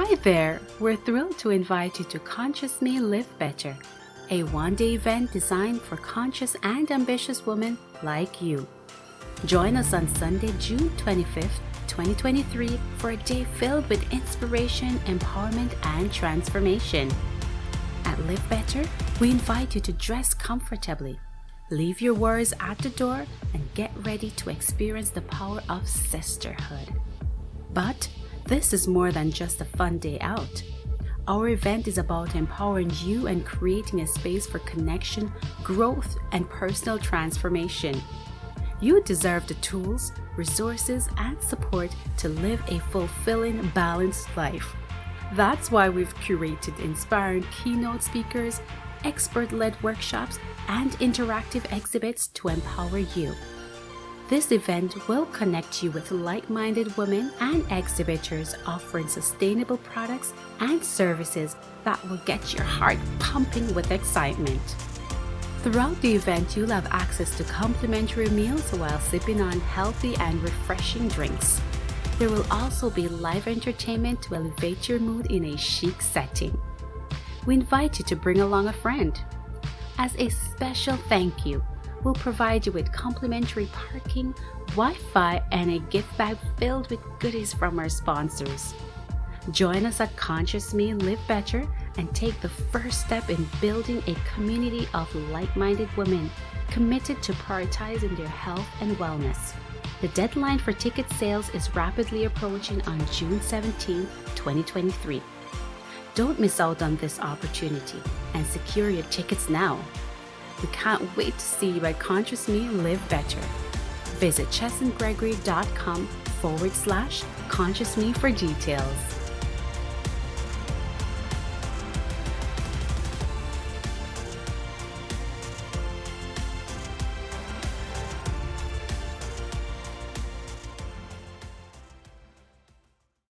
Hi there! We're thrilled to invite you to Conscious Me Live Better, a one-day event designed for conscious and ambitious women like you. Join us on Sunday, June 25th, 2023 for a day filled with inspiration, empowerment, and transformation. At Live Better, we invite you to dress comfortably, leave your worries at the door, and get ready to experience the power of sisterhood. But this is more than just a fun day out. Our event is about empowering you and creating a space for connection, growth, and personal transformation. You deserve the tools, resources, and support to live a fulfilling, balanced life. That's why we've curated inspiring keynote speakers, expert-led workshops, and interactive exhibits to empower you. This event will connect you with like-minded women and exhibitors offering sustainable products and services that will get your heart pumping with excitement. Throughout the event, you'll have access to complimentary meals while sipping on healthy and refreshing drinks. There will also be live entertainment to elevate your mood in a chic setting. We invite you to bring along a friend. As a special thank you, we'll provide you with complimentary parking, Wi-Fi, and a gift bag filled with goodies from our sponsors. Join us at Conscious Me Live Better and take the first step in building a community of like-minded women committed to prioritizing their health and wellness. The deadline for ticket sales is rapidly approaching on June 17, 2023. Don't miss out on this opportunity and secure your tickets now. We can't wait to see you at Conscious Me Live Better. Visit chesandgregory.com/consciousme for details.